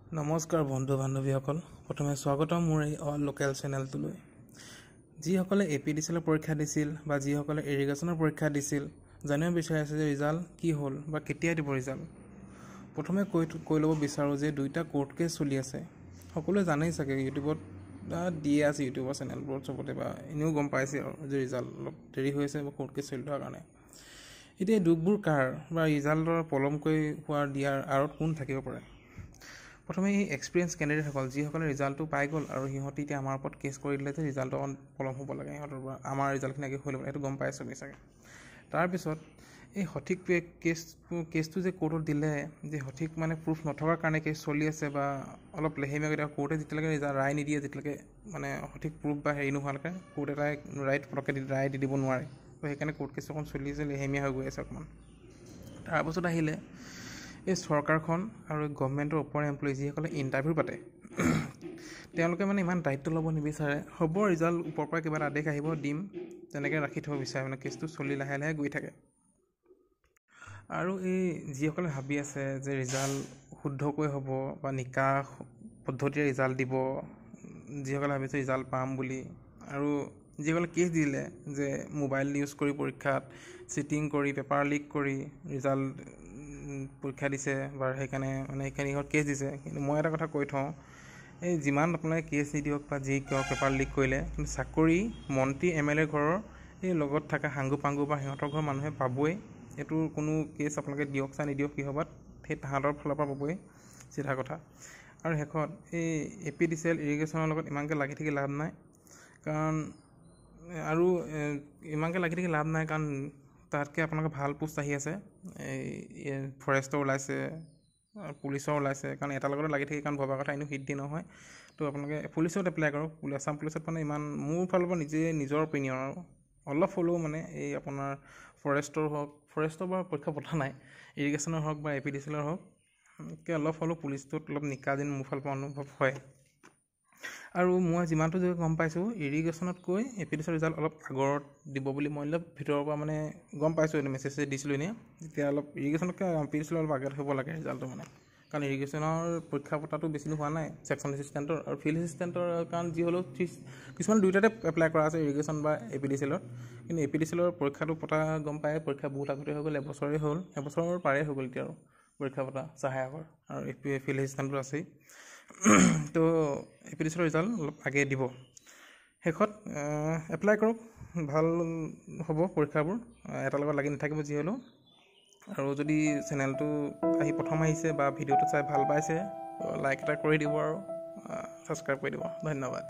নমস্কাৰ বন্ধু বান্ধৱীসকল প্ৰথমে স্বাগতম মোৰ এই অল লোকেল চেনেলটোলৈ যিসকলে এপিডিচিএলৰ পৰীক্ষা দিছিল বা যিসকলে ইৰিগেশ্যনৰ পৰীক্ষা দিছিল জানিব বিচাৰিছে যে ৰিজাল্ট কি হ'ল বা কেতিয়া দিব ৰিজাল্ট প্ৰথমে কৈ ল'ব বিচাৰোঁ যে দুইটা কোৰ্ট কেছ চলি আছে সকলোৱে জানেই চাগে ইউটিউবত দিয়ে আছে ইউটিউবৰ চেনেলবোৰত চবতে বা এনেও গম পাইছে আৰু যে ৰিজাল্ট অলপ দেৰি হৈ আছে বা কোৰ্ট কেছ চলি থকাৰ কাৰণে এতিয়া দুখবোৰ কাৰ বা ৰিজাল্টৰ পলমকৈ হোৱাৰ দিয়াৰ আঁৰত কোন থাকিব পাৰে প্ৰথমে এই এক্সপিৰিয়েঞ্চ কেণ্ডিডেটসকল যিসকলে ৰিজাল্টটো পাই গ'ল আৰু সিহঁতি এতিয়া আমাৰ ওপৰত কেছ কৰি দিলে যে ৰিজাল্টটো অকণ পলম হ'ব লাগে সিহঁতৰ পৰা আমাৰ ৰিজাল্টখিনি আগে হৈ ল'ব সেইটো গম পাই চবেই চাগে তাৰপিছত এই সঠিক কেছটো যে কোৰ্টত দিলে যে সঠিক মানে প্ৰুফ নথকাৰ কাৰণে কেছ চলি আছে বা অলপ লেহেমীয়াকৈ কোৰ্টে যেতিয়ালৈকে ৰায় নিদিয়ে যেতিয়ালৈকে মানে সঠিক প্ৰুফ বা হেৰি নোহোৱালৈকে কোৰ্টে ৰাইট পটককৈ ৰায় দি দিব নোৱাৰে তো সেইকাৰণে কোৰ্ট কেছ অকণ চলি আছে লেহেমীয়া হৈ গৈ আছে অকণমান তাৰপাছত আহিলে এই চৰকাৰখন আৰু গভৰ্ণমেণ্টৰ ওপৰৰ এমপ্লয়ি যিসকলে ইণ্টাৰভিউ পাতে তেওঁলোকে মানে ইমান দায়িত্ব ল'ব নিবিচাৰে হ'ব ৰিজাল্ট ওপৰৰ পৰা কিবা এটা আদেশ আহিব দিম তেনেকৈ ৰাখি থ'ব বিচাৰে মানে কেছটো চলি লাহে লাহে গৈ থাকে আৰু এই যিসকলে ভাবি আছে যে ৰিজাল্ট শুদ্ধকৈ হ'ব বা নিকাহ পদ্ধতিৰে ৰিজাল্ট দিব যিসকলে ভাবিছে ৰিজাল্ট পাম বুলি আৰু যিসকলে কেছ দিলে যে মোবাইল ইউজ কৰি পৰীক্ষাত চিটিং কৰি পেপাৰ লিক কৰি ৰিজাল্ট পৰীক্ষা দিছে বা সেইকাৰণে মানে সেইখিনি কেছ দিছে কিন্তু মই এটা কথা কৈ থওঁ এই যিমান আপোনালোকে কেছ নিদিয়ক বা যি কিয় পেপাৰ লিক কৰিলে কিন্তু চাকৰি মন্ত্ৰী MLA ঘৰৰ এই লগত থকা হাংগু পাংগু বা সিহঁতৰ ঘৰৰ মানুহে পাবই এইটো কোনো কেছ আপোনালোকে দিয়ক চাই নিদিয়ক কি হ'বাত সেই তাহাঁতৰ ফালৰ পৰা পাবই চিধা কথা আৰু শেষত এই এপিডিচিএল ইৰিগেশ্যনৰ লগত ইমানকৈ লাগি থাকি লাভ নাই কাৰণ আৰু ইমানকৈ লাগি থাকি লাভ নাই কাৰণ তাতকৈ আপোনালোকে ভাল পোষ্ট আহি আছে এই ফৰেষ্টৰ ওলাইছে পুলিচৰ ওলাইছে কাৰণ এটাৰ লগতে লাগি থাকি কাৰণ ভবা কথা এনেও হিট দি নহয় তো আপোনালোকে পুলিচত এপ্লাই কৰক আছাম পুলিচত মানে ইমান মোৰ ফালৰ পৰা নিজৰ অপিনিয়ন আৰু অলপ হ'লেও মানে এই আপোনাৰ ফৰেষ্টৰ বাৰু পৰীক্ষা পতা নাই ইৰিগেশ্যনৰ হওক বা এপিডিচিএলৰ হওক অলপ হ'লেও পুলিচটোত অলপ নিকা যেন মোৰ ফালৰ পৰা অনুভৱ হয় আৰু মই যিমানটো গম পাইছোঁ ইৰিগেশ্যনতকৈ এপিডিচিএলৰ ৰিজাল্ট অলপ আগত দিব বুলি মই অলপ ভিতৰৰ পৰা মানে গম পাইছোঁ এনে মেছেজ দিছিলোঁ এনেই তেতিয়া অলপ ইৰিগেশ্যনতকৈ এপিডিচিএলৰ অলপ আগত হ'ব লাগে ৰিজাল্টটো মানে কাৰণ ইৰিগেশ্যনৰ পৰীক্ষা পতাটো বেছি হোৱা নাই ছেকশ্যন এছিষ্টেণ্টৰ আৰু ফিল্ড এছিষ্টেণ্টৰ কাৰণ যি হ'লেও কিছুমান দুয়োটাতে এপ্লাই কৰা আছে ইৰিগেশ্যন বা এপিডিচিএলত কিন্তু এপিডিচিএলৰ পৰীক্ষাটো পতা গম পায় পৰীক্ষা বহুত আগতে হৈ গ'ল এবছৰৰ পাৰেই হৈ গ'ল এতিয়া আৰু পৰীক্ষা পতা সহায়কৰ আৰু ফিল্ড এছিষ্টেণ্টটো আছেই তো এপিডিচিএলৰ ৰিজাল্ট অলপ আগে দিব শেষত এপ্লাই কৰক ভাল হ'ব পৰীক্ষাবোৰ এটাৰ লগত লাগি নাথাকিব যি হ'লেও আৰু যদি চেনেলটো প্ৰথম আহিছে বা ভিডিঅ'টো চাই ভাল পাইছে লাইক এটা কৰি দিব আৰু ছাবস্ক্ৰাইব কৰি দিব ধন্যবাদ